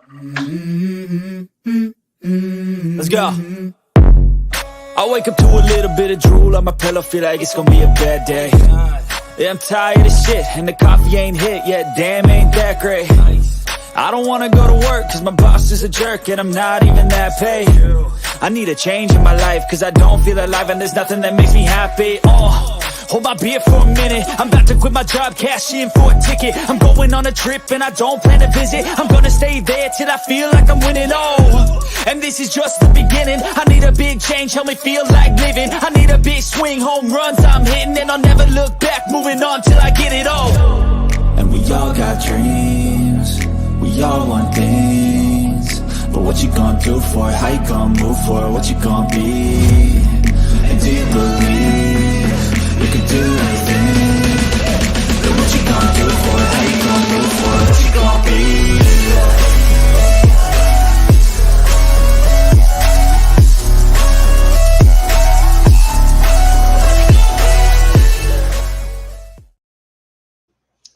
Let's go. I wake up to a little bit of drool on my pillow, feel like it's gonna be a bad day. Yeah, I'm tired of shit, and the coffee ain't hit yet, damn, ain't that great. I don't wanna go to work, cause my boss is a jerk, and I'm not even that paid. I need a change in my life, cause I don't feel alive, and there's nothing that makes me happy. Hold my beer for a minute, I'm about to quit my job, cash in for a ticket. I'm going on a trip and I don't plan to visit. I'm gonna stay there till I feel like I'm winning, and this is just the beginning. I need a big change, help me feel like living. I need a big swing, home runs I'm hitting, and I'll never look back, moving on till I get it all. And we all got dreams, we all want things, but what you gonna do for it? How you gonna move for it? What you gonna be? And do you believe you can do anything? But what you gonna do for it? How you gonna move for it? What you gonna be?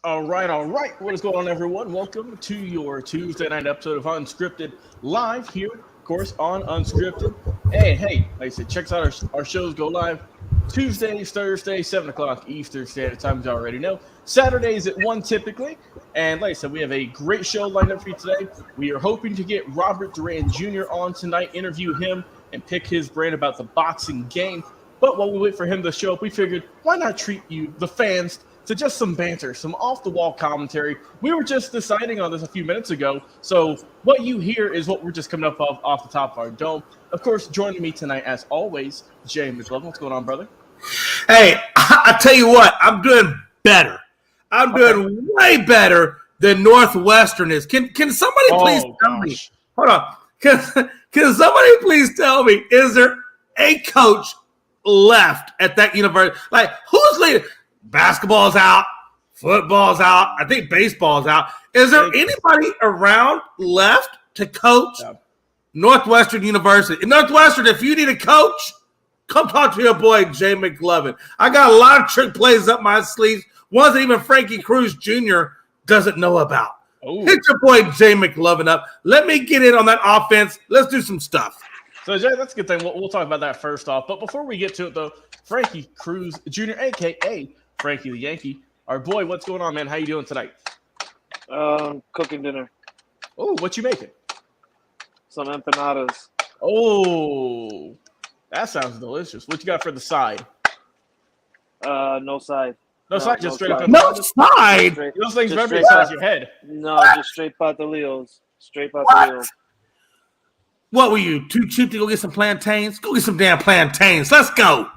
All right. What is going on, everyone? Welcome to your Tuesday night episode of Unscripted, live here, of course, on Unscripted. Hey, like I said, check out our shows go live Tuesdays, Thursday, 7 o'clock Eastern Standard Time, as you already know. Saturdays at 1 typically. And like I said, we have a great show lined up for you today. We are hoping to get Robert Duran Jr. on tonight, interview him, and pick his brain about the boxing game. But while we wait for him to show up, we figured, why not treat you, the fans, to just some banter, some off-the-wall commentary. We were just deciding on this a few minutes ago, so what you hear is what we're just coming up off the top of our dome. Of course, joining me tonight, as always, Jay McLovin. What's going on, brother? Hey, I tell you what, I'm doing better. I'm doing way better than Northwestern is. Can somebody please tell me? Hold on. Can somebody please tell me, is there a coach left at that university? Like, who's leading? Basketball's out, football's out, I think baseball's out. Is there anybody around left to coach Northwestern University? In Northwestern, if you need a coach, come talk to your boy, Jay McLovin. I got a lot of trick plays up my sleeves, ones that even Frankie Cruz Jr. doesn't know about. Ooh. Hit your boy, Jay McLovin up. Let me get in on that offense. Let's do some stuff. So, Jay, that's a good thing. We'll talk about that first off. But before we get to it, though, Frankie Cruz Jr., a.k.a. Frankie the Yankee, our boy, what's going on, man? How you doing tonight? Cooking dinner. Oh, what you making? Some empanadas. Oh, that sounds delicious. What you got for the side? No side. No side, just straight up. No side? Those things rub inside your head. No, just straight patillos. Straight patillos. What were you, too cheap to go get some plantains? Go get some damn plantains. Let's go.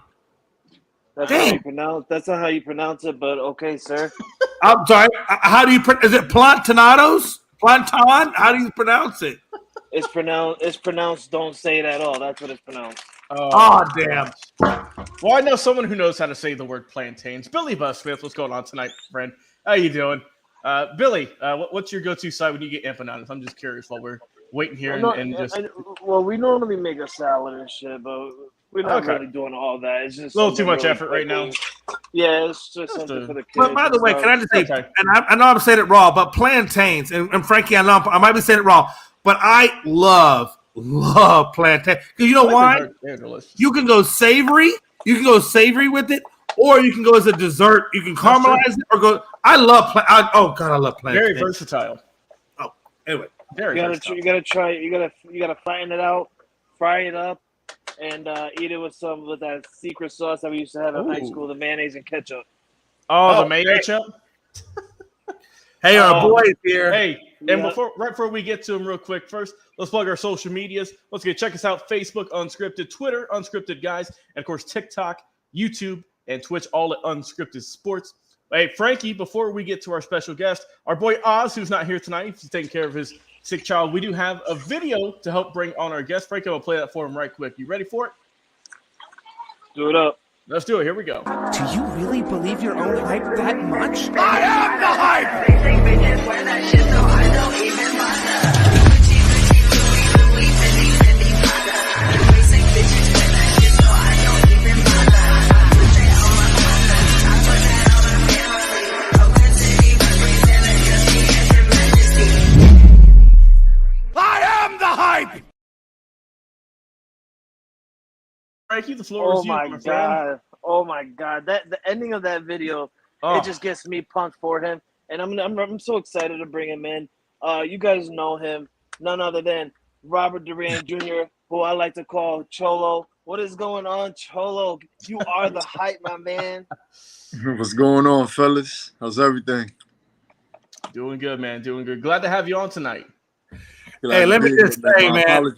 That's not how you pronounce it, but okay, sir. I'm sorry. How do you is it plantanados? Plantain? How do you pronounce it? It's pronounced don't say it at all. That's what it's pronounced. Oh, damn. Well, I know someone who knows how to say the word plantains. Billy Busmith, what's going on tonight, friend? How you doing? Billy, what's your go-to side when you get empanadas? I'm just curious while we're waiting here Well, we normally make a salad and shit, but we're not really doing all that. It's just a little too much really effort right now. Yeah, it's just something for the kids. But by the way, can I just say, and I know I'm saying it wrong, but plantains, and Frankie, I know I might be saying it wrong, but I love plantain. Because you know why? You can go savory. You can go savory with it, or you can go as a dessert. You can caramelize it, or go. I love I love plantain. Very versatile. Oh, anyway, you gotta flatten it out, fry it up, and eat it with that secret sauce that we used to have in high school, the mayonnaise and ketchup. Oh, the mayo ketchup. Hey, our boys here. Hey, and before we get to them real quick, first, let's plug our social medias. Let's check us out: Facebook, Unscripted; Twitter, Unscripted Guys; and of course, TikTok, YouTube, and Twitch, all at Unscripted Sports. Hey, Frankie, before we get to our special guest, our boy Oz, who's not here tonight, he's taking care of his sick child. We do have a video to help bring on our guest. Frankie, I'll play that for him right quick. You ready for it? Do it up. Let's do it. Here we go. Do you really believe your own hype that much? I am the hype! Frankie, the floor is you, my friend. Oh my god! That the ending of that video, it just gets me pumped for him, and I'm so excited to bring him in. You guys know him, none other than Robert Duran Jr., who I like to call Cholo. What is going on, Cholo? You are the hype, my man. What's going on, fellas? How's everything? Doing good, man. Doing good. Glad to have you on tonight. Hey, let me just say, man.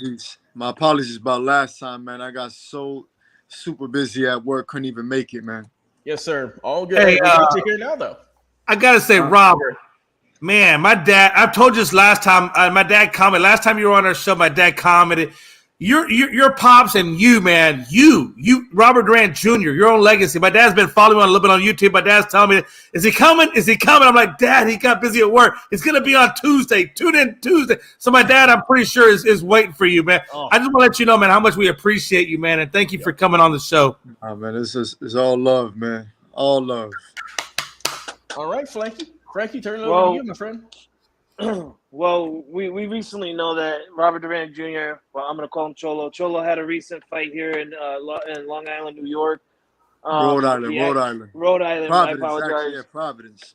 My apologies about last time, man. I got so super busy at work, couldn't even make it, man. Yes, sir. All good. Hey, we're here now, though. I gotta say, Robert, man, my dad. I told you this last time. My dad commented last time you were on our show. My dad commented, "Your pops and you, man, you, Robert Duran Jr. Your own legacy." My dad's been following me a little bit on YouTube. My dad's telling me, "Is he coming? Is he coming?" I'm like, "Dad, he got busy at work. It's gonna be on Tuesday. Tune in Tuesday." So my dad, I'm pretty sure is waiting for you, man. I just want to let you know, man, how much we appreciate you, man, and thank you for coming on the show. Oh man, it's all love, man. All love. All right, Frankie, turn it over to you, my friend. Well, we recently know that Robert Duran Jr., well, I'm going to call him Cholo. Cholo had a recent fight here in Long Island, New York. Rhode Island. Providence, I apologize. Actually, yeah, Providence.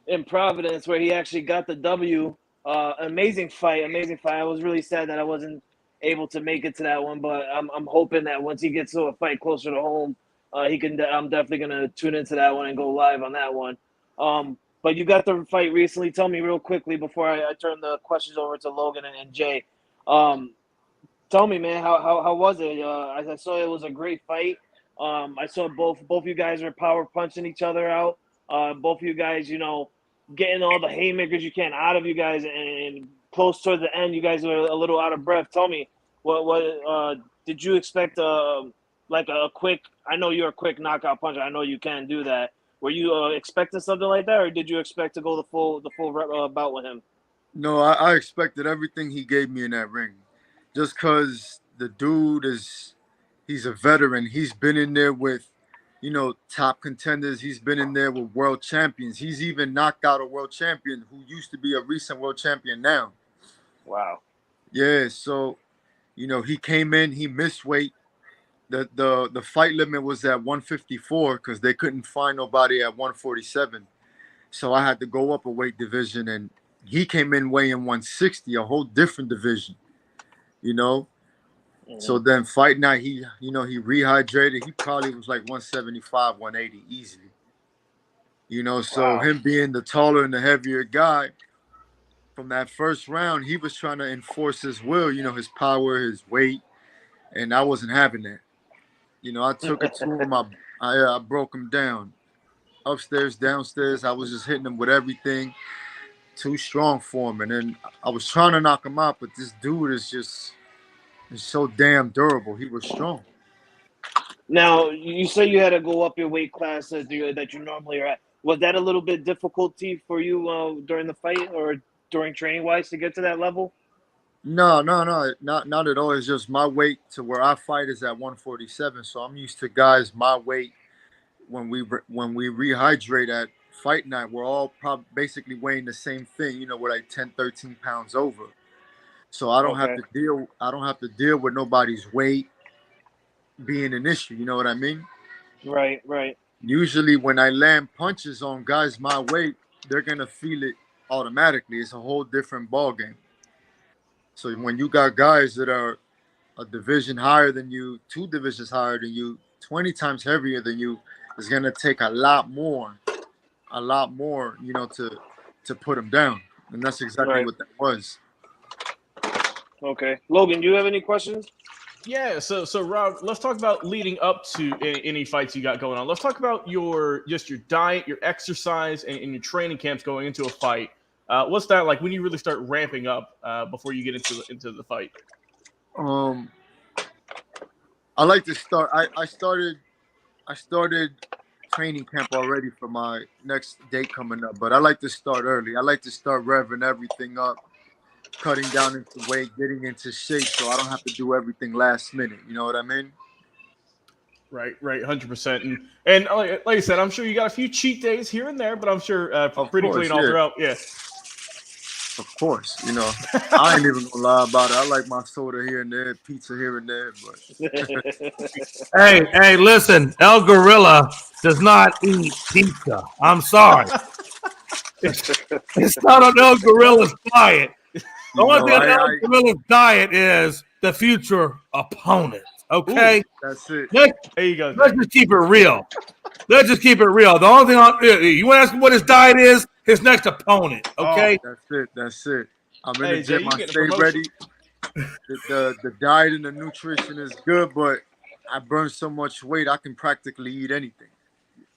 In Providence, where he actually got the W. Amazing fight. I was really sad that I wasn't able to make it to that one, but I'm hoping that once he gets to a fight closer to home, he can. I'm definitely going to tune into that one and go live on that one. But you got the fight recently. Tell me real quickly before I turn the questions over to Logan and Jay. Tell me, man, how was it? I saw it was a great fight. I saw both you guys were power punching each other out. Both of you guys, getting all the haymakers you can out of you guys, and close towards the end, you guys were a little out of breath. Tell me, what did you expect? Like a quick? I know you're a quick knockout puncher. I know you can do that. Were you expecting something like that, or did you expect to go the full bout with him? No, I expected everything he gave me in that ring. Just because the dude he's a veteran. He's been in there with, top contenders. He's been in there with world champions. He's even knocked out a world champion who used to be a recent world champion now. Wow. Yeah, so, he came in, he missed weight. The fight limit was at 154 because they couldn't find nobody at 147. So I had to go up a weight division, and he came in weighing 160, a whole different division, Mm-hmm. So then fight night, he rehydrated. He probably was like 175, 180 easily. So him being the taller and the heavier guy, from that first round, he was trying to enforce his will, his power, his weight, and I wasn't having that. I took it to him. I broke him down, upstairs, downstairs. I was just hitting him with everything, too strong for him. And then I was trying to knock him out, but this dude is so damn durable. He was strong. Now, you say you had to go up your weight class that you normally are at. Was that a little bit difficulty for you during the fight or during training-wise to get to that level? No, not at all. It's just my weight to where I fight is at 147. So I'm used to guys my weight. When we rehydrate at fight night, we're all basically weighing the same thing. We're like 10, 13 pounds over. So I don't have to deal with nobody's weight being an issue. You know what I mean? Right. Usually when I land punches on guys my weight, they're gonna feel it automatically. It's a whole different ball game. So when you got guys that are a division higher than you, 2 divisions higher than you, 20 times heavier than you, it's gonna take a lot more, to put them down. And that's exactly what that was. Okay. Logan, do you have any questions? Yeah, so Rob, let's talk about leading up to any fights you got going on. Let's talk about your diet, your exercise, and your training camps going into a fight. What's that like when you really start ramping up before you get into the fight? I like to start. I started training camp already for my next date coming up, but I like to start early. I like to start revving everything up, cutting down into weight, getting into shape, so I don't have to do everything last minute. You know what I mean? Right, 100%. And like I said, I'm sure you got a few cheat days here and there, but I'm sure pretty clean all throughout. Yeah. Of course, you know, I ain't even gonna lie about it. I like my soda here and there, pizza here and there, but Hey, listen, El Gorilla does not eat pizza. I'm sorry. It's not on El Gorilla's diet. The only thing on El Gorilla's diet is the future opponent. Okay? Ooh, that's it. There you go. Let's just keep it real. Let's just keep it real. The only thing you want to ask him what his diet is? His next opponent. Okay? That's it. I'm in Hey, the Jay, gym. you I getting a stay promotion. ready. The diet and the nutrition is good, but I burn so much weight I can practically eat anything.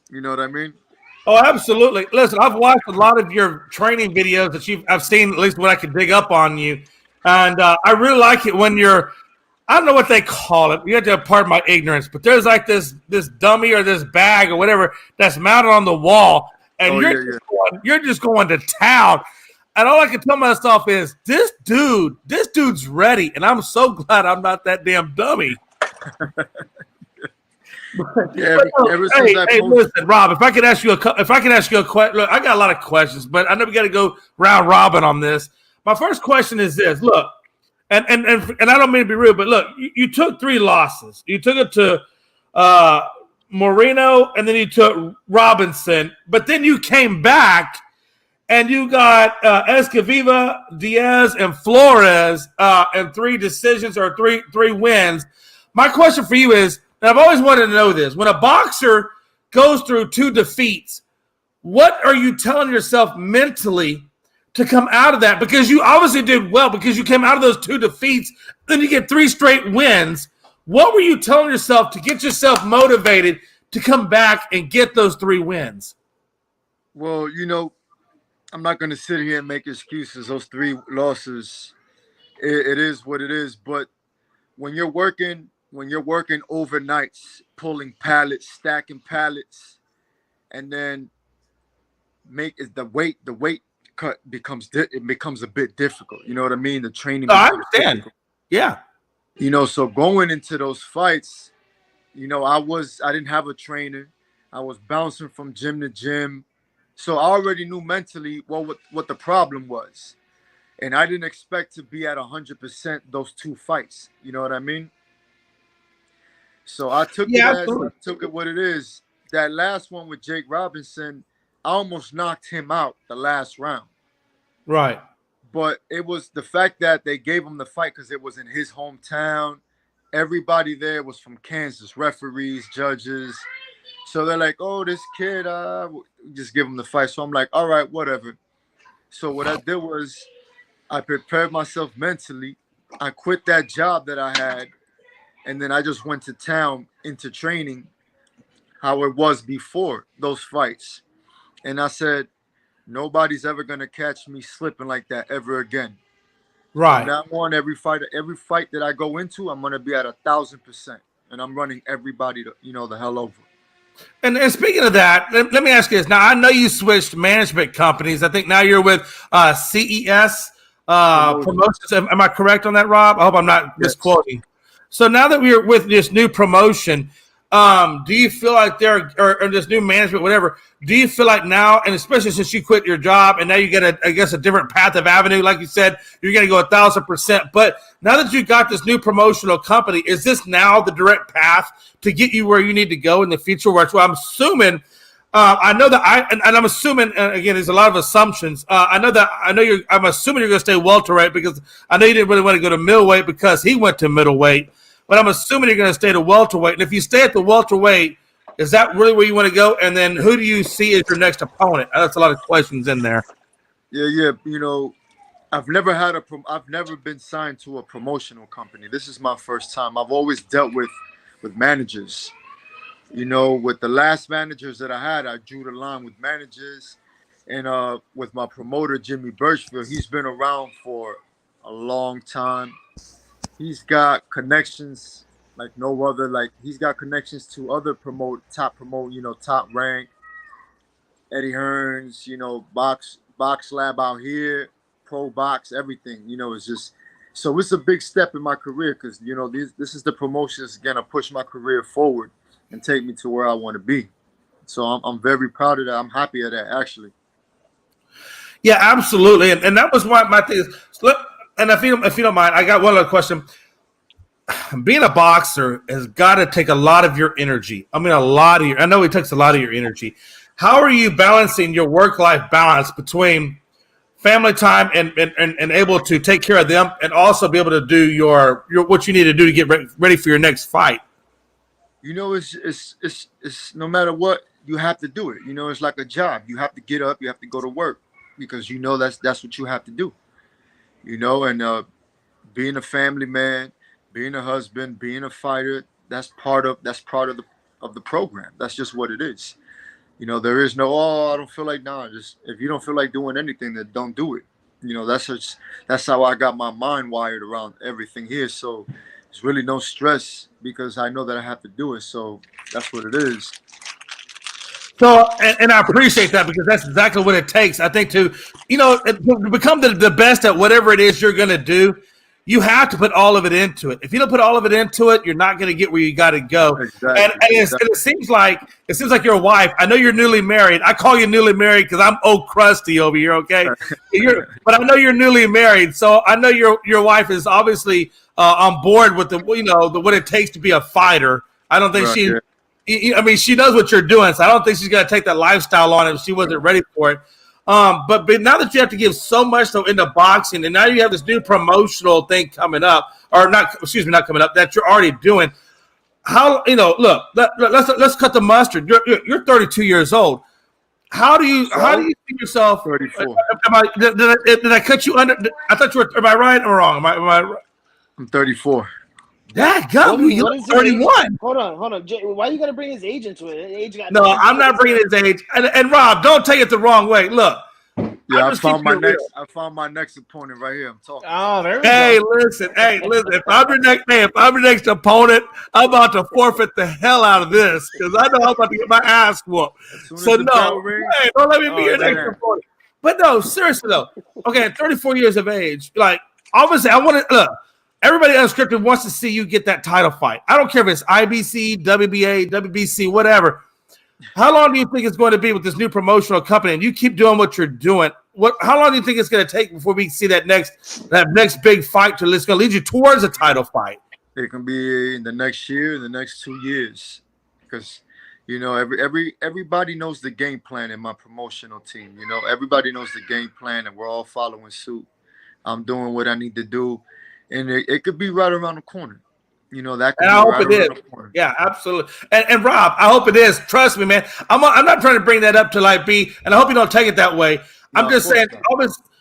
You know what I mean? Oh, absolutely. Listen, I've watched a lot of your training videos that I've seen, at least what I can dig up on you. And I really like it when you're, I don't know what they call it. You have to pardon my ignorance, but there's like this dummy or this bag or whatever that's mounted on the wall. And you're just going to town. And all I can tell myself is this dude's ready. And I'm so glad I'm not that damn dummy. Hey, listen, Rob. If I could ask you a question, look, I got a lot of questions, but I know we got to go round robin on this. My first question is this: look, and I don't mean to be rude, but look, you took 3 losses. You took it to Moreno, and then you took Robinson, but then you came back and you got Escoviva, Diaz, and Flores, and 3 decisions or three wins. My question for you is, and I've always wanted to know this: when a boxer goes through 2 defeats, what are you telling yourself mentally to come out of that? Because you obviously did well because you came out of those 2 defeats, then you get 3 straight wins. What were you telling yourself to get yourself motivated to come back and get those 3 wins? Well, you know, I'm not going to sit here and make excuses. Those 3 losses, it is what it is. But when you're working overnights, pulling pallets, stacking pallets, and then the weight cut becomes a bit difficult. You know what I mean? The training. I understand. Difficult. Yeah. You know, so going into those fights, you know, I didn't have a trainer. I was bouncing from gym to gym. So I already knew mentally what the problem was. And I didn't expect to be at 100% those 2 fights. You know what I mean? So I took it what it is. That last one with Jake Robinson, I almost knocked him out the last round. Right. But it was the fact that they gave him the fight because it was in his hometown. Everybody there was from Kansas, referees, judges. So they're like, oh, this kid, just give him the fight. So I'm like, all right, whatever. So what I did was I prepared myself mentally. I quit that job that I had. And then I just went to town into training how it was before those fights. And I said, nobody's ever going to catch me slipping like that ever again. Right. From now on, every fight that I go into, I'm going to be at 1,000%. And I'm running everybody the hell over. And speaking of that, let me ask you this. Now, I know you switched management companies. I think now you're with CES Promotions. Am I correct on that, Rob? I hope I'm not misquoting. So now that we're with this new promotion, do you feel like or this new management, whatever, do you feel like now, and especially since you quit your job and now you get a different path of avenue, like you said, you're going to go 1,000%. But now that you got this new promotional company, is this now the direct path to get you where you need to go in the future? Where I'm assuming, I'm assuming, again, there's a lot of assumptions. I'm assuming you're going to stay welterweight because I know you didn't really want to go to middleweight because he went to middleweight. But I'm assuming you're going to stay to welterweight. And if you stay at the welterweight, is that really where you want to go? And then who do you see as your next opponent? That's a lot of questions in there. Yeah. You know, I've never been signed to a promotional company. This is my first time. I've always dealt with managers. You know, with the last managers that I had, I drew the line with managers. And with my promoter, Jimmy Birchfield, he's been around for a long time. He's got connections like no other. Like he's got connections to other top rank. Eddie Hearns, box lab out here, pro box, everything. You know, it's just so it's a big step in my career because this is the promotion that's gonna push my career forward and take me to where I want to be. So I'm very proud of that. I'm happy of that actually. Yeah, absolutely. And that was my thing is. And if you don't mind, I got one other question. Being a boxer has got to take a lot of your energy. I mean, I know it takes a lot of your energy. How are you balancing your work-life balance between family time and able to take care of them and also be able to do your what you need to do to get ready for your next fight? You know, it's no matter what, you have to do it. You know, it's like a job. You have to get up, you have to go to work because you know that's what you have to do. You know, and being a family man, being a husband, being a fighter, that's part of the program. That's just what it is. You know, there is no, I don't feel like, nah, just if you don't feel like doing anything, then don't do it. You know, that's how I got my mind wired around everything here. So it's really no stress because I know that I have to do it. So that's what it is. So, and I appreciate that because that's exactly what it takes. I think to become the best at whatever it is you're going to do, you have to put all of it into it. If you don't put all of it into it, you're not going to get where you got to go. Exactly. And it seems like your wife. I know you're newly married. I call you newly married because I'm old crusty over here. Okay, but I know you're newly married, so I know your wife is obviously on board with the what it takes to be a fighter. I don't think she. Yeah. I mean, she knows what you're doing, so I don't think she's going to take that lifestyle on if she wasn't ready for it. But now that you have to give so much into boxing, and now you have this new promotional thing coming up, or not coming up, that you're already doing. How look, let's cut the mustard. You're 32 years old. How do you see yourself? 34. Did I cut you under? I thought you were. Am I right or wrong? Am I I'm 34. That got me. You're 31. Hold on. Jay, why you got to bring his age into it? No, I'm not bringing his age. And Rob, don't take it the wrong way. Look. Yeah, I found my next opponent right here. I'm talking. Oh, there we go. Hey, listen. If I'm your next opponent, I'm about to forfeit the hell out of this because I know I'm about to get my ass whooped. So no, hey, don't let me be your next opponent. But no, seriously though. Okay, at 34 years of age, like obviously, I want to look. Everybody unscripted wants to see you get that title fight. I don't care if it's IBC, WBA, WBC, whatever. How long do you think it's going to be with this new promotional company? And you keep doing what you're doing. How long do you think it's going to take before we see that next big fight that's going to lead you towards a title fight? It can be in the next year, the next 2 years, because everybody knows the game plan in my promotional team. You know, everybody knows the game plan, and we're all following suit. I'm doing what I need to do. And it could be right around the corner. You know, that could be I hope right it is. Yeah, absolutely. And Rob, I hope it is. Trust me, man. I'm not trying to bring that up to and I hope you don't take it that way. I'm just saying,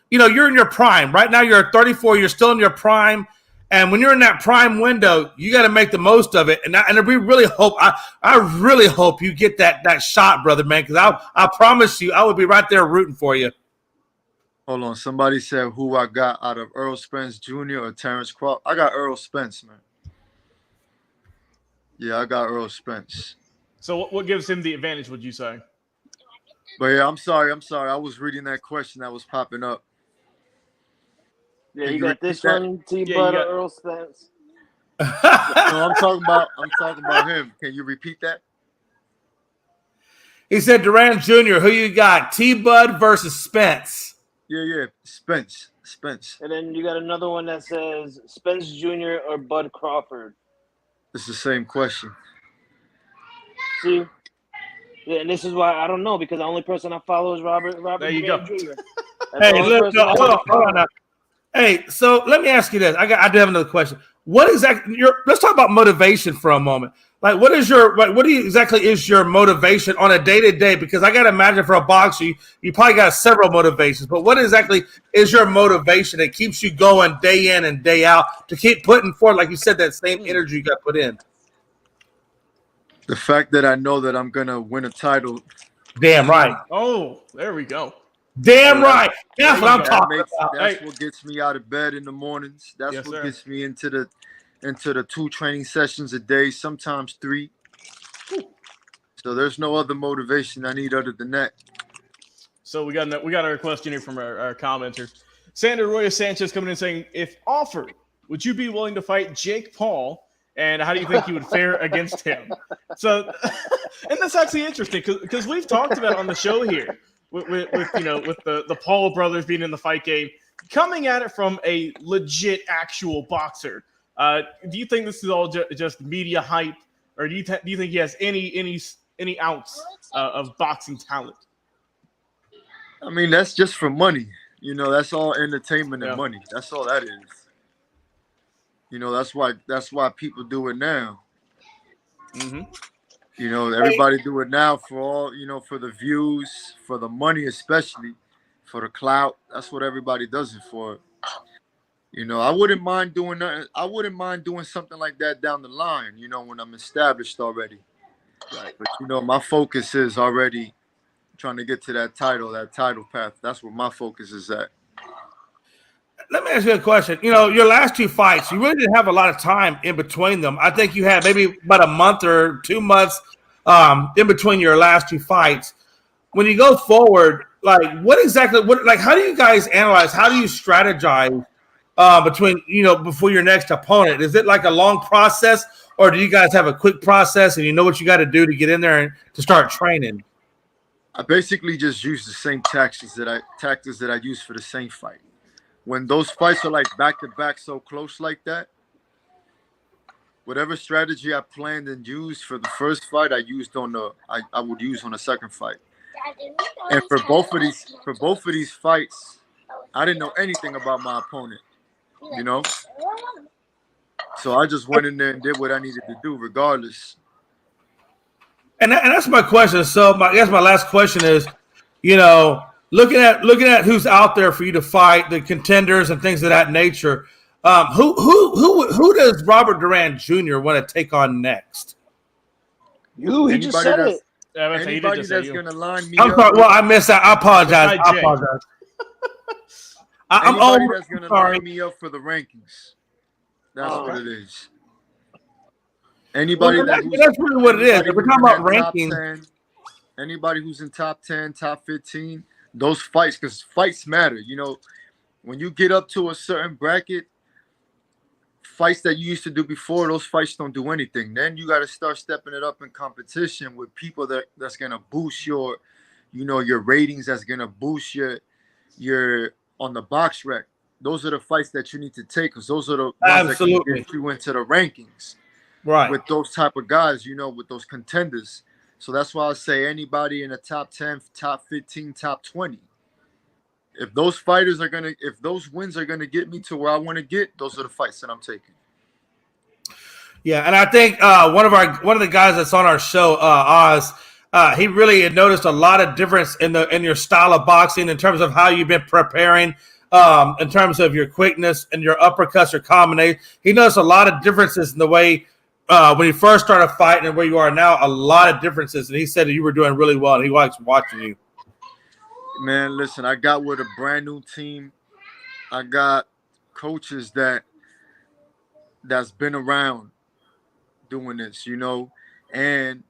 you're in your prime. Right now you're 34, you're still in your prime. And when you're in that prime window, you got to make the most of it. And we really hope, I really hope you get that shot, brother, man, because I promise you, I would be right there rooting for you. Hold on. Somebody said who I got out of Earl Spence Jr. or Terrence Crawford. I got Earl Spence, man. Yeah, I got Earl Spence. So what gives him the advantage, would you say? But yeah, I'm sorry. I was reading that question that was popping up. Yeah, you got this one, T-Bud or Earl Spence. No, I'm talking about him. Can you repeat that? He said Duran Jr. Who you got? T-Bud versus Spence. Yeah, Spence. And then you got another one that says Spence Jr. or Bud Crawford. It's the same question. See? Yeah, and this is why I don't know, because the only person I follow is Robert there you go. Jr. Hey, look, hold on now. Hey, so let me ask you this. I do have another question. What exactly let's talk about motivation for a moment. Like, what exactly is your motivation on a day-to-day? Because I got to imagine for a boxer, you probably got several motivations. But what exactly is your motivation that keeps you going day in and day out to keep putting forth, like you said, that same energy you got put in? The fact that I know that I'm going to win a title. Damn right. Oh, there we go. Damn right. That's what I'm talking about. That's what gets me out of bed in the mornings. That's what gets me into the 2 training sessions a day, sometimes 3. So there's no other motivation I need other than that. So we got our question here from our commenter. Sandra Roya Sanchez coming in saying, if offered, would you be willing to fight Jake Paul? And how do you think you would fare against him? So, and that's actually interesting because we've talked about on the show here with the Paul brothers being in the fight game, coming at it from a legit actual boxer. Do you think this is all just media hype, or do you think he has any ounce of boxing talent? I mean, that's just for money. That's all entertainment and money. That's all that is. That's why people do it now. Mm-hmm. Everybody do it now for all, for the views, for the money, especially for the clout. That's what everybody does it for. I wouldn't mind doing that. I wouldn't mind doing something like that down the line, when I'm established already. Right. But my focus is already trying to get to that title path. That's where my focus is at. Let me ask you a question. Your last 2 fights, you really didn't have a lot of time in between them. I think you had maybe about a month or 2 months in between your last 2 fights. When you go forward, how do you guys analyze? How do you strategize between, before your next opponent? Is it like a long process, or do you guys have a quick process and you know what you got to do to get in there and to start training? I basically just use the same tactics that I use for the same fight. When those fights are like back to back so close like that, whatever strategy I planned and used for the first fight, I would use on the second fight. And for both of these fights, I didn't know anything about my opponent, So I just went in there and did what I needed to do, regardless. And that's my question. So I guess my last question is, looking at who's out there for you to fight, the contenders and things of that nature. Who does Robert Duran Jr. want to take on next? He just said it. Anybody that's going to line me I'm up. sorry. Well, I missed that. I apologize. Anybody that's going to line me up for the rankings. That's what it is. Anybody that's really what it is. If we're talking about rankings. Anybody who's in top 10, top 15, those fights, because fights matter. When you get up to a certain bracket, fights that you used to do before, those fights don't do anything. Then you got to start stepping it up in competition with people that's going to boost your ratings, that's going to boost your on the box rec. Those are the fights that you need to take, because those are the ones that can get you into the rankings. Right. With those type of guys, with those contenders. So that's why I say anybody in the top 10, top 15, top 20. If those wins are gonna get me to where I want to get, those are the fights that I'm taking. Yeah, and I think one of the guys that's on our show, Oz, he really had noticed a lot of difference in your style of boxing in terms of how you've been preparing, in terms of your quickness and your uppercuts, your combination. He noticed a lot of differences in the way when you first started fighting and where you are now, a lot of differences. And he said that you were doing really well, and he likes watching you. Man, listen, I got with a brand new team. I got coaches that's been around doing this, and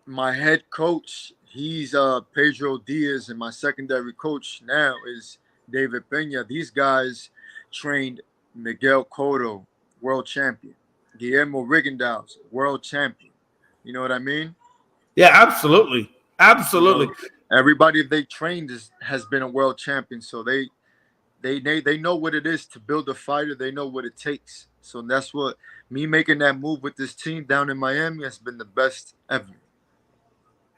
my head coach, he's Pedro Diaz, and my secondary coach now is David Pena. These guys trained Miguel Cotto, world champion. Guillermo Rigondeaux, world champion. You know what I mean? Yeah, absolutely. Absolutely. Everybody they trained has been a world champion. So they know what it is to build a fighter. They know what it takes. So that's what me making that move with this team down in Miami has been the best ever.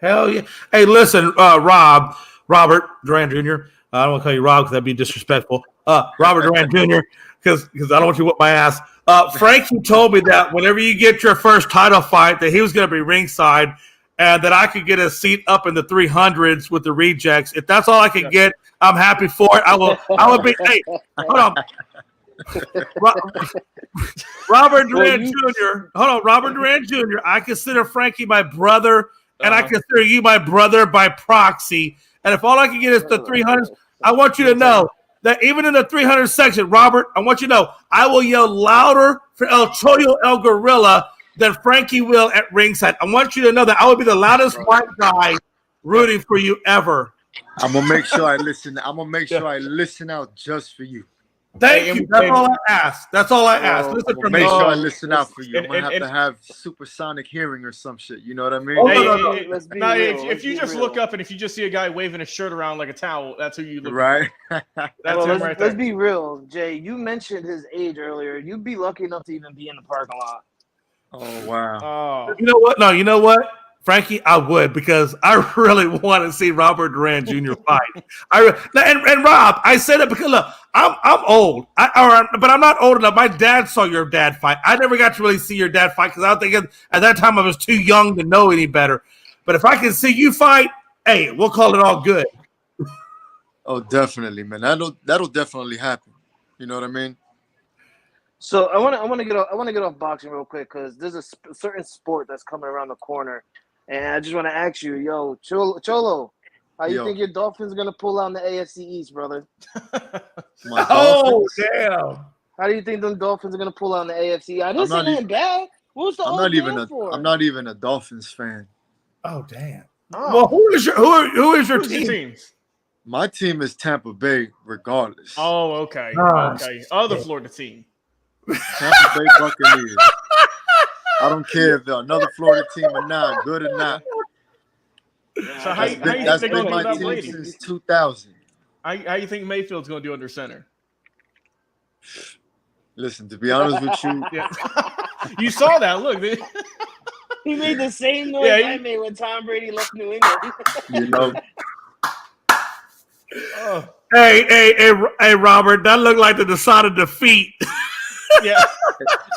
Hell yeah. Hey, listen, Robert Duran Jr. I don't want to call you Rob because that'd be disrespectful. Robert Duran Jr. because I don't want you to whip my ass. Frankie told me that whenever you get your first title fight, that he was going to be ringside and that I could get a seat up in the 300s with the rejects. If that's all I could get, I'm happy for it. I will be. Hey, hold on. Robert Duran Jr. Hold on, Robert Duran Jr. I consider Frankie my brother, and I consider you my brother by proxy. And if all I can get is the 300s, I want you to know that even in the 300 section, Robert, I want you to know I will yell louder for El Choyo El Gorilla than Frankie will at ringside. I want you to know that I will be the loudest white guy rooting for you ever. I'm gonna make sure I listen. I'm gonna make sure I listen out just for you. Thank you. That's all I asked. That's all I asked. Listen for me. Make sure I listen out for you. I'm And- gonna and- have to have supersonic hearing or some shit. You know what I mean? Oh, Hey, Let's be now, real. if you just look up and if you just see a guy waving his shirt around like a towel, that's who you look Right. That's Well, him right there. let's be real, Jay. You mentioned his age earlier. You'd be lucky enough to even be in the parking lot. Oh wow. Oh, You know what? No, you know what, Frankie, I would because I really want to see Robert Duran Jr. fight. And Rob, I said it because look, I'm old, but I'm not old enough. My dad saw your dad fight. I never got to really see your dad fight because I don't think at that time I was too young to know any better. But if I can see you fight, hey, we'll call it all good. Oh, definitely, man. That'll definitely happen. You know what I mean? So I want to get off boxing real quick because there's a certain sport that's coming around the corner, and I just want to ask you, yo, Cholo, how you think your Dolphins are gonna pull out in the AFC East, brother? My Oh, Dolphins? damn. How do you think them Dolphins are gonna pull out in the AFC? I didn't I'm say not nothing bad. What's the I'm old not even man for? I'm not even a Dolphins fan. Oh, damn. Oh. Well, who is your Who's your team? teams? My team is Tampa Bay, regardless. Oh, okay. Ah, Okay. Other Florida team. Tampa Bay Buccaneers. I don't care if they're another Florida team or not, good or not. So how you think That's they're been going to do my without team Brady? since 2000. How you think Mayfield's going to do under center? Listen, to be honest with you, Yeah. You saw that. Look. He made the same noise Yeah, I made when Tom Brady left New England. you know, Oh, Hey, Robert, that looked like the decided defeat. yeah.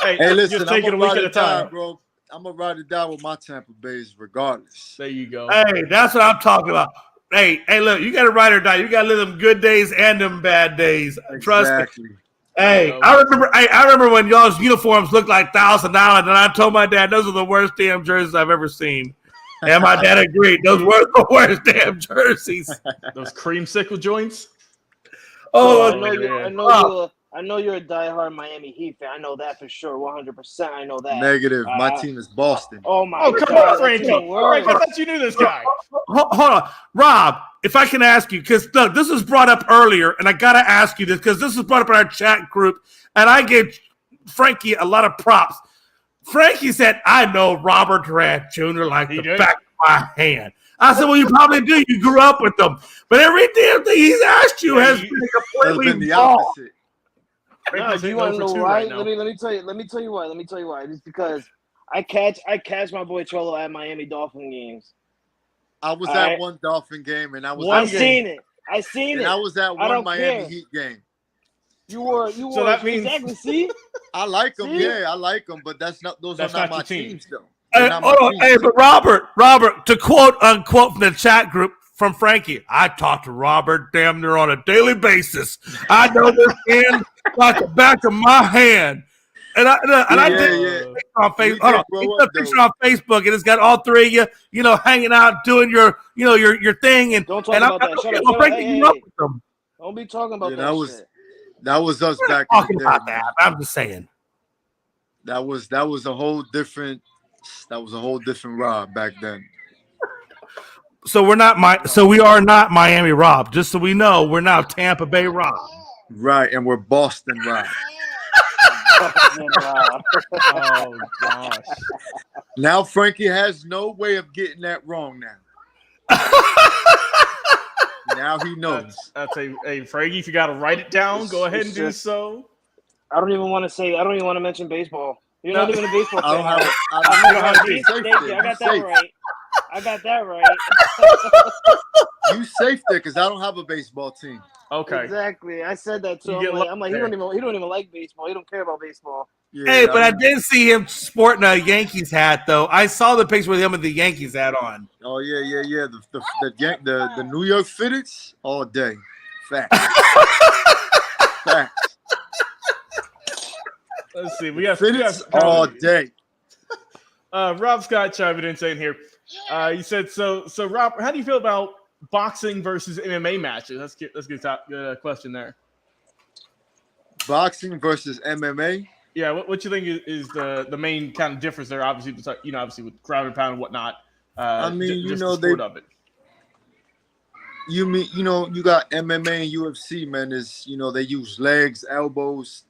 hey, listen, just I'm take it a gonna week ride at a it down, time. bro. I'm gonna ride it down with my Tampa Bays, regardless. There you go. Hey, that's what I'm talking about. Hey, look, you got to ride or die. You got to live them good days and them bad days. Trust me. Exactly. Hey, I remember when y'all's uniforms looked like $1,000, and I told my dad those are the worst damn jerseys I've ever seen. And my dad agreed. Those were the worst damn jerseys. Those creamsicle joints. Oh, I know you're a diehard Miami Heat fan. I know that for sure, 100%. I know that. Negative. My team is Boston. Oh my Oh, come God, on, Frankie. that's even Frank, I worse. thought you knew this guy. hold on. Rob, if I can ask you, because look, this was brought up earlier, and I got to ask you this because this was brought up in our chat group, and I gave Frankie a lot of props. Frankie said, I know Robert Durant Jr. like the back of my hand. I said, well, you probably do. You grew up with them. But every damn thing he's asked you has been completely the wrong. opposite. No, do you want to know why? Let me tell you why. It's because I catch my boy Cholo at Miami Dolphin games. I was at one Dolphin game, and I was. I seen it. And I was at one Miami Heat game. You were. So that means exactly. See, I like them. See? Yeah, I like them, but those are not my teams, though. But Robert, to quote unquote from the chat group from Frankie, I talk to Robert damn near on a daily basis. I know this hand like the back of my hand. And I did a picture on Facebook. Hold on, he put a picture on Facebook, and it's got all three of you, hanging out, doing your thing. And don't talk about that. Shut up. Frankie, you up with them. Don't be talking about that shit. That was us back Talking in the day. about that. I'm just saying. That was a whole different Rob back then. So we are not Miami Rob. Just so we know, we're now Tampa Bay Rob. Right, and we're Boston Rob. Oh gosh. Now Frankie has no way of getting that wrong now. Now he knows. That's a Frankie. If you got to write it down, go ahead and do so. I don't even want to mention baseball. You're not even a baseball fan. I got that right. You safe there because I don't have a baseball team. Okay. Exactly. I said that too. I'm like, he don't even like baseball. He don't care about baseball. Yeah, hey, but I did see him sporting a Yankees hat, though. I saw the picture with him with the Yankees hat on. Oh yeah. The New York Fitteds all day. Facts. Facts. Let's see. We have Fitteds all day. Rob Scott chiming in saying here. He said, so Rob, how do you feel about boxing versus MMA matches? Let's get a question there. Boxing versus MMA. Yeah, what you think is the main kind of difference there? Obviously, obviously with ground and pound and whatnot. I mean, just the sport of it. you mean, you got MMA and UFC, man. Is they use legs, elbows,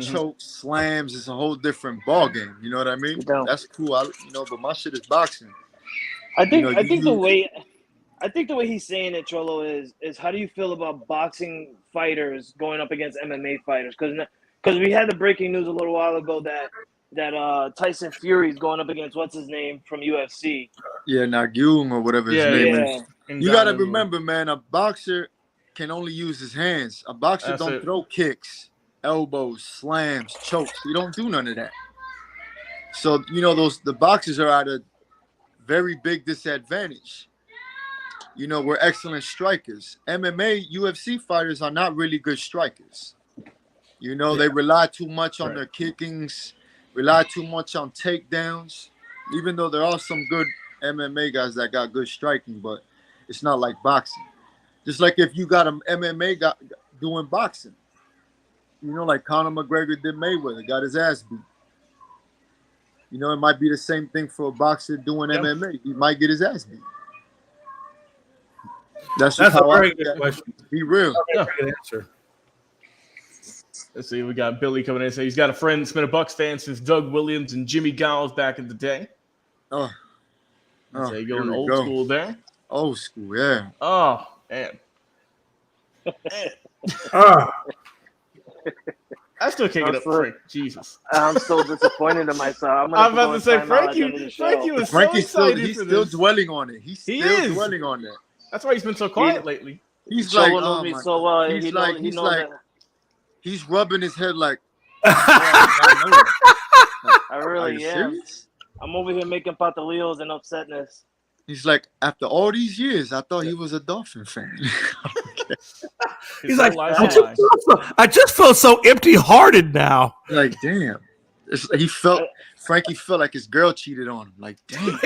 chokes, slams. It's a whole different ball game. You know what I mean? That's cool. But my shit is boxing. I think the way he's saying it, Cholo, is how do you feel about boxing fighters going up against MMA fighters? Because we had the breaking news a little while ago that Tyson Fury is going up against what's his name from UFC. Yeah, Nagyum or whatever his name is. You got to remember, man, a boxer can only use his hands. A boxer don't throw kicks, elbows, slams, chokes. You don't do none of that. So, the boxers are at a very big disadvantage. We're excellent strikers. MMA, UFC fighters are not really good strikers. They rely too much on their kickings, rely too much on takedowns, even though there are some good MMA guys that got good striking, but it's not like boxing. Just like if you got an MMA guy doing boxing, like Conor McGregor did Mayweather, got his ass beat. It might be the same thing for a boxer doing MMA. He might get his ass beat. That's a how very good question. Be real. Good answer. Let's see. We got Billy coming in. So he's got a friend that's been a Bucks fan since Doug Williams and Jimmy Giles back in the day. So you going old school there? Old school, yeah. Oh, man. I still can't get up Frank. Jesus. I'm so disappointed in myself. I'm about to say, Frankie was so excited he's still dwelling on it. He's still dwelling on that. That's why he's been so quiet lately. He's like, he's rubbing his head like, I really am. Serious? I'm over here making patalillos and upsetness. He's like, after all these years, I thought he was a Dolphin fan. He's like, I just feel so empty-hearted now. Like, damn. Frankie felt like his girl cheated on him. Like, damn.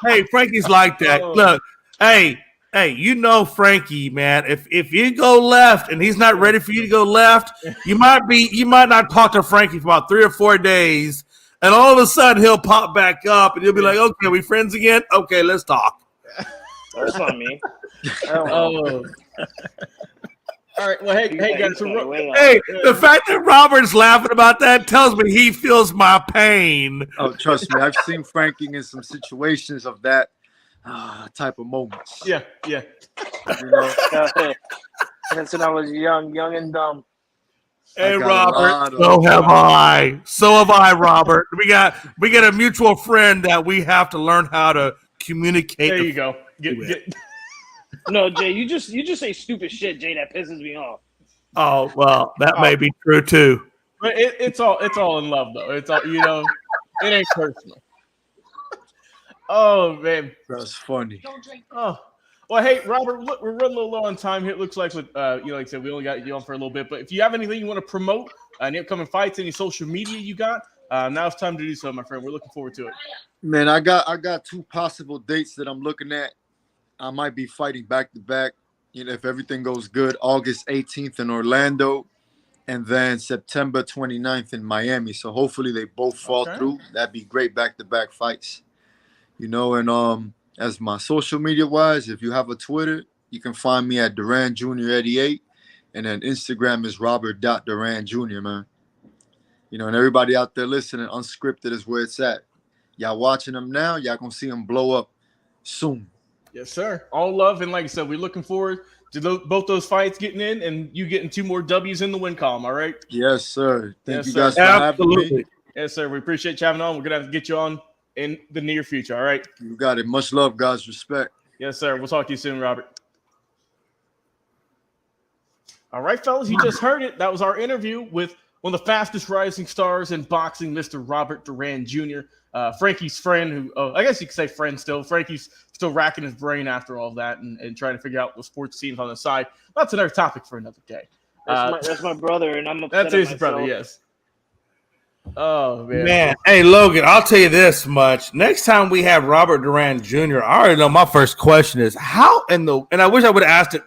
Hey, Frankie's like that. Look, hey, Frankie, man. If you go left and he's not ready for you to go left, you might not talk to Frankie for about 3 or 4 days. And all of a sudden, he'll pop back up, and you'll be like, "Okay, we friends again? Okay, let's talk." That's not me. All right. Well, hey, guys. The fact that Robert's laughing about that tells me he feels my pain. Oh, trust me, I've seen Frankie in some situations of that type of moments. Yeah. And so I was young and dumb. Hey, Robert, so have I. So have I, Robert. We got a mutual friend that we have to learn how to communicate. There you go. No, Jay, you just say stupid shit, Jay. That pisses me off. Oh well, that may be true too. But it's all in love though. It's all it ain't personal. Oh man, that's funny. Oh. Well, hey, Robert, look, we're running a little low on time here. It looks like, like I said, we only got you on for a little bit. But if you have anything you want to promote, any upcoming fights, any social media you got, now it's time to do so, my friend. We're looking forward to it. Man, I got 2 possible dates that I'm looking at. I might be fighting back-to-back, if everything goes good. August 18th in Orlando, and then September 29th in Miami. So hopefully they both fall through. That'd be great back-to-back fights. And as my social media wise, if you have a Twitter, you can find me at Duran Jr. 88, and then Instagram is Robert.Duran Jr. Man, and everybody out there listening, Unscripted is where it's at. Y'all watching them now, y'all gonna see them blow up soon. Yes, sir. All love, and like I said, we're looking forward to both those fights getting in, and you getting 2 more W's in the win column. All right. Yes, sir. Thank you guys for having me. Yes, sir. We appreciate you having on. We're gonna have to get you on in the near future. All right. You got it. Much love, guys. Respect. Yes, sir. We'll talk to you soon, Robert. All right, fellas. You just heard it. That was our interview with one of the fastest rising stars in boxing, Mr. Robert Duran Jr., Frankie's friend, who I guess you could say friend still. Frankie's still racking his brain after all that and trying to figure out the sports scenes on the side. That's another topic for another day. That's my brother, and I'm upset. That's his brother, yes. Oh, man. Hey, Logan, I'll tell you this much. Next time we have Robert Duran Jr., I already know my first question is how and I wish I would have asked it,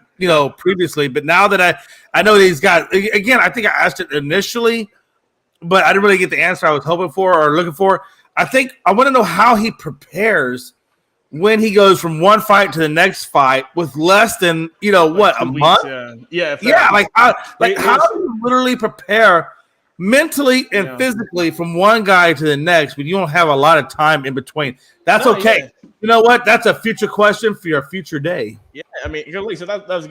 previously, but now that I know that he's got, again, I think I asked it initially, but I didn't really get the answer I was hoping for or looking for. I think I want to know how he prepares when he goes from one fight to the next fight with less than a month. Yeah. How do you literally prepare mentally and physically from one guy to the next when you don't have a lot of time in between? That's okay. Yeah. You know what? That's a future question for your future day. Yeah, I mean, so that's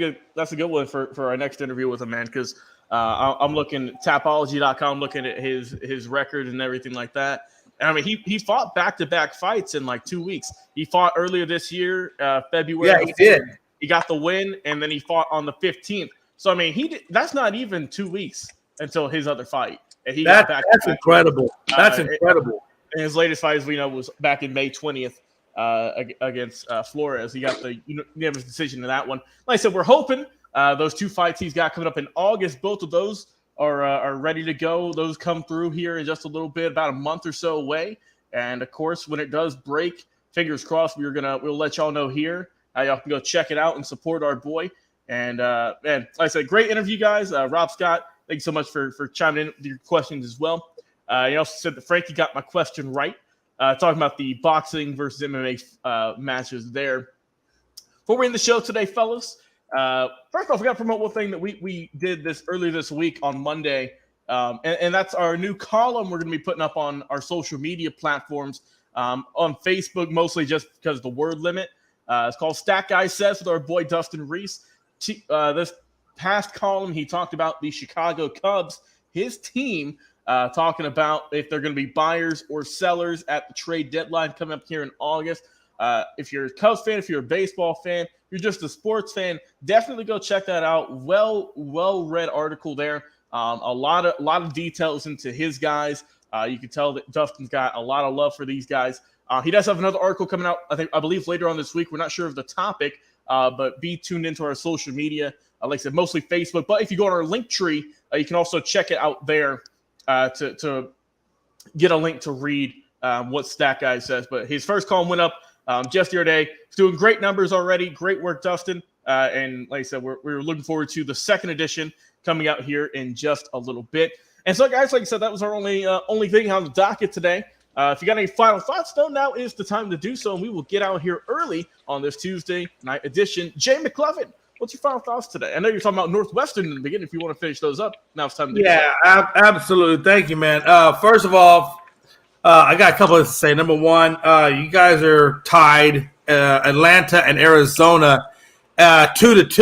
a good one for our next interview with him, man. Because I'm looking at Tapology.com, looking at his record and everything like that. And I mean, he fought back-to-back fights in like 2 weeks. He fought earlier this year, February. Yeah, he did. He got the win, and then he fought on the 15th. So I mean, that's not even 2 weeks until his other fight. And he got back. That's incredible. That's incredible. And his latest fight, as we know, was back in May 20th against Flores. He got the unanimous decision in that one. Like I said, we're hoping those 2 fights he's got coming up in August, both of those are ready to go. Those come through here in just a little bit, about a month or so away. And of course, when it does break, fingers crossed, we'll let y'all know here. Y'all can go check it out and support our boy. And man, like I said, great interview, guys. Rob Scott, thank you so much for chiming in with your questions as well. He also said that Frankie got my question right, talking about the boxing versus MMA matches there. Before we end the show today, fellas, first off, we got to promote one thing that we did earlier this week on Monday, and that's our new column we're going to be putting up on our social media platforms, on Facebook, mostly just because of the word limit. It's called Stat Guy Says with our boy Dustin Reese. This past column, he talked about the Chicago Cubs, his team, talking about if they're going to be buyers or sellers at the trade deadline coming up here in August. If you're a Cubs fan, if you're a baseball fan, you're just a sports fan, definitely go check that out. Well-read article there. A lot of details into his guys. You can tell that Dustin's got a lot of love for these guys. He does have another article coming out, I believe later on this week. We're not sure of the topic, but be tuned into our social media. Like I said, mostly Facebook. But if you go on our link tree, you can also check it out there to get a link to read what Stat Guy says. But his first column went up just the other day. He's doing great numbers already. Great work, Dustin. And like I said, we're looking forward to the second edition coming out here in just a little bit. And so, guys, like I said, that was our only thing on the docket today. If you got any final thoughts, though, now is the time to do so, and we will get out here early on this Tuesday night edition. Jay McLovin, what's your final thoughts today? I know you're talking about Northwestern in the beginning. If you want to finish those up, now it's time to do so. Yeah, absolutely. Thank you, man. First of all, I got a couple of to say. Number one, you guys are tied, Atlanta and Arizona, 2-2.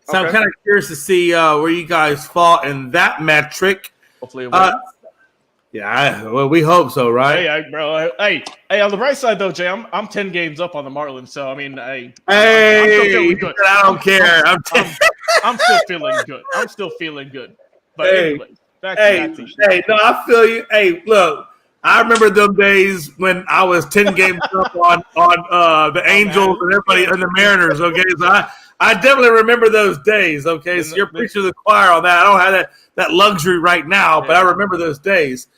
So okay. I'm kind of curious to see where you guys fall in that metric. Hopefully it will. Yeah, we hope so, right? Hey, bro. Hey, on the bright side though, Jay, I'm 10 games up on the Marlins, so I mean, I'm still feeling good. I don't care. I'm still feeling good. I'm still feeling good. But anyway, back to no, I feel you. Hey, look, I remember them days when I was 10 games up on the Angels and everybody and the Mariners. Okay, so I definitely remember those days. Okay, so you're preaching to the choir on that. I don't have that luxury right now, but I remember those days.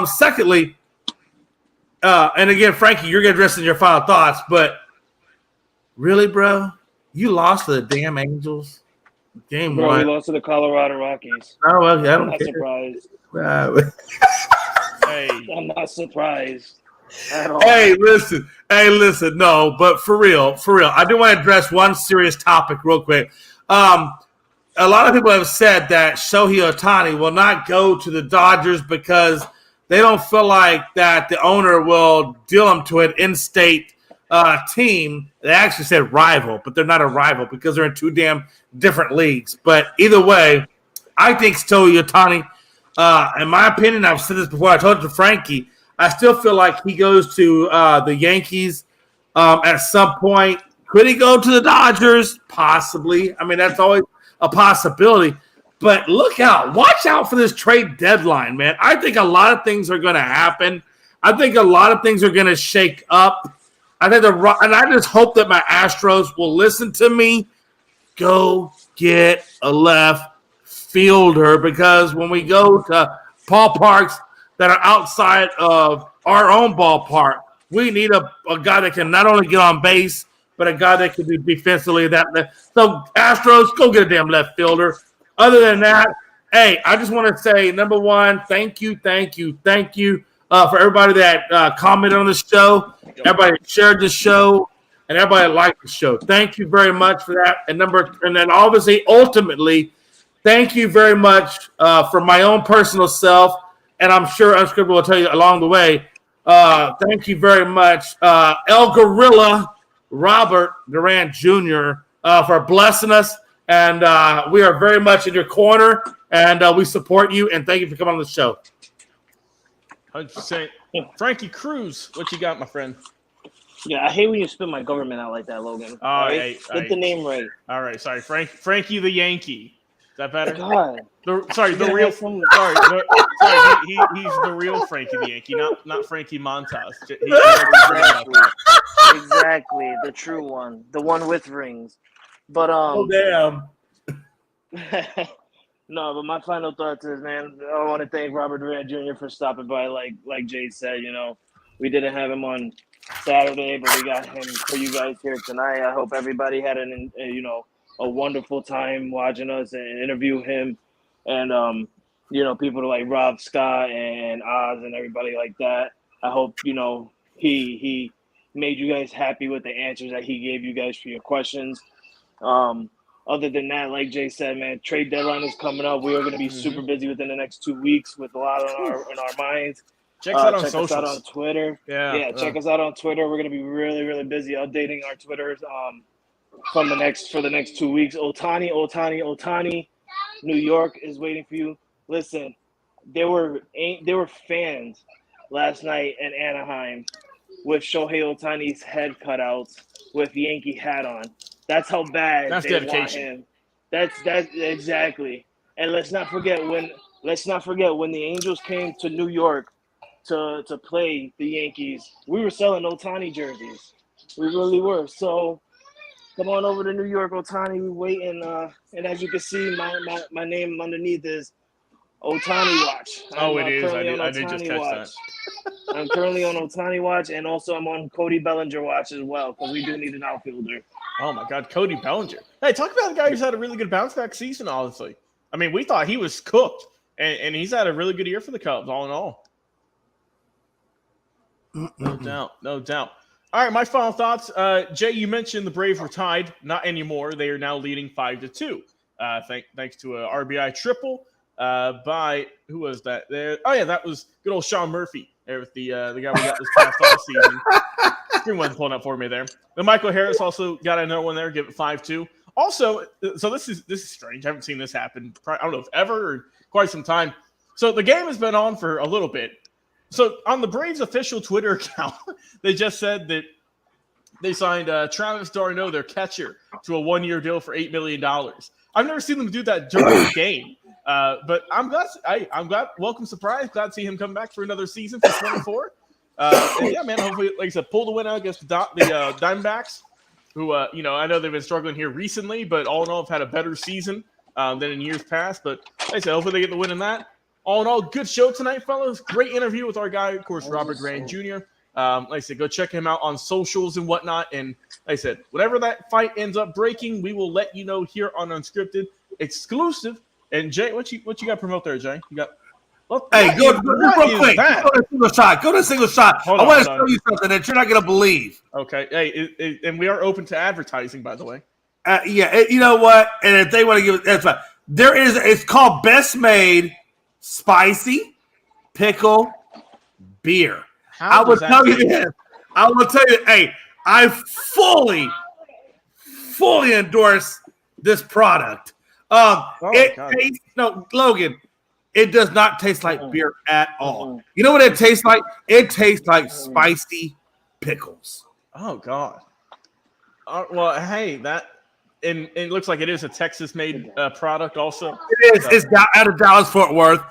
Secondly, and again, Frankie, you're going to address in your final thoughts, but really, bro, you lost to the damn Angels. Game bro, one. We lost to the Colorado Rockies. Oh, well, I don't I'm not care. surprised. I'm not surprised at all. Hey, listen. No, but for real, I do want to address one serious topic real quick. A lot of people have said that Shohei Ohtani will not go to the Dodgers because they don't feel like that the owner will deal him to an in-state team. They actually said rival, but they're not a rival because they're in two damn different leagues. But either way, I think Shohei Ohtani, in my opinion, I've said this before, I told it to Frankie, I still feel like he goes to the Yankees at some point. Could he go to the Dodgers? Possibly. I mean, that's always a possibility. But look out. Watch out for this trade deadline, man. I think a lot of things are going to happen. I think a lot of things are going to shake up. And I just hope that my Astros will listen to me. Go get a left fielder, because when we go to ballparks that are outside of our own ballpark, we need a guy that can not only get on base, but a guy that can do defensively. So Astros, go get a damn left fielder. Other than that, hey, I just want to say, number one, thank you for everybody that commented on the show, everybody that shared the show, and everybody that liked the show. Thank you very much for that. And then obviously, ultimately, thank you very much for my own personal self, and I'm sure Unscripted will tell you along the way. Thank you very much, El Gorilla Robert Duran Jr. For blessing us, and we are very much in your corner, and we support you, and thank you for coming on the show. 100%. Frankie Cruz, what you got, my friend? Yeah, I hate when you spit my government out like that, Logan. Right? Get the name right. All right, sorry, Frankie the Yankee. Is that better? God. The real. He's the real Frankie the Yankee, not Frankie Montas. Exactly, the true one, the one with rings. But Oh damn. No, but my final thoughts is, man, I want to thank Robert Duran Jr. for stopping by. Like Jay said, we didn't have him on Saturday, but we got him for you guys here tonight. I hope everybody had a wonderful time watching us and interview him, and people like Rob Scott and Oz and everybody like that. I hope he made you guys happy with the answers that he gave you guys for your questions. Other than that, like Jay said, man, trade deadline is coming up. We are going to be super busy within the next 2 weeks with a lot on our minds. Check us us out on Twitter. Check us out on Twitter. We're going to be really, really busy updating our Twitters for the next 2 weeks. Otani. New York is waiting for you. Listen, there were fans last night in Anaheim with Shohei Ohtani's head cutouts with Yankee hat on. That's how bad that's they dedication. want him. That's exactly. And let's not forget when the Angels came to New York to play the Yankees, we were selling Ohtani jerseys. We really were. So come on over to New York, Ohtani. We waiting. And as you can see, my name underneath is Ohtani Watch. It is. I did just catch that. I'm currently on Ohtani Watch, and also I'm on Cody Bellinger Watch as well, because we do need an outfielder. Oh, my God, Cody Bellinger. Hey, talk about a guy who's had a really good bounce-back season, honestly. I mean, we thought he was cooked, and he's had a really good year for the Cubs, all in all. No doubt. All right, my final thoughts. Jay, you mentioned the Braves were tied. Not anymore. They are now leading 5-2. Thanks to a RBI triple by – who was that there? Oh, yeah, that was good old Sean Murphy there with the guy we got this past off season. Screen wasn't pulling up for me there. Then Michael Harris also got another one there, give it 5-2. Also, so this is strange. I haven't seen this happen. I don't know if ever or quite some time. So the game has been on for a little bit. So on the Braves official Twitter account, they just said that they signed Travis d'Arnaud, their catcher, to a 1-year deal for $8 million. I've never seen them do that during the game. But I'm glad. Welcome surprise. Glad to see him come back for another season for 24. And yeah, man. Hopefully, like I said, pull the win out against the Diamondbacks, who I know they've been struggling here recently, but all in all, have had a better season than in years past. But like I said, hopefully they get the win in that. All in all, good show tonight, fellas. Great interview with our guy, of course, Robert Duran Jr. Like I said, go check him out on socials and whatnot. And like I said, whenever that fight ends up breaking, we will let you know here on Unscripted, exclusive. And Jay, what you got to promote there, Jay? You got. Hey, go real quick. Go to single shot. Go to single shot. I want to show you something that you're not going to believe. Okay. Hey, and we are open to advertising, by the way. You know what? And if they want to give it, that's fine. It's called Best Made Spicy Pickle Beer. I will tell you this. Hey, I fully endorse this product. Logan, it does not taste like beer at all. You know what it tastes like? It tastes like spicy pickles. Oh God. Well, hey, and it looks like it is a Texas-made product also. It is. It's out of Dallas-Fort Worth.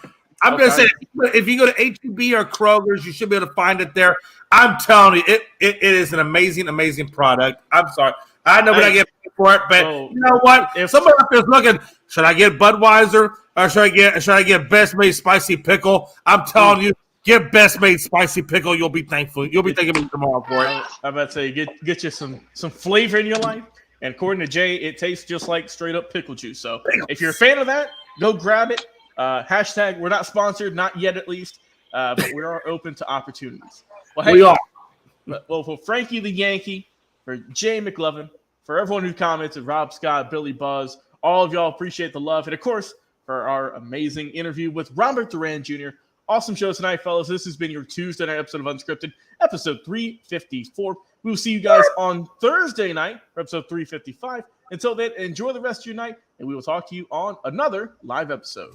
I'm going to say, if you go to H-E-B or Kroger's, you should be able to find it there. I'm telling you, it is an amazing, amazing product. I'm sorry. I know we're not getting paid for it, but you know what? If somebody up there's looking, should I get Budweiser or should I get Best Made Spicy Pickle? I'm telling you, get Best Made Spicy Pickle. You'll be thankful. You'll be thanking me tomorrow for it. I'm about to say, get you some flavor in your life. And according to Jay, it tastes just like straight up pickle juice. So if you're a fan of that, go grab it. Hashtag, we're not sponsored, not yet at least. but we are open to opportunities. Well, hey, We are. Well, for Frankie the Yankee, for Jay McLovin, for everyone who commented, Rob Scott, Billy Buzz, all of y'all appreciate the love. And of course, for our amazing interview with Robert Duran Jr. Awesome show tonight, fellas. This has been your Tuesday night episode of Unscripted, episode 354. We will see you guys on Thursday night for episode 355. Until then, enjoy the rest of your night, and we will talk to you on another live episode.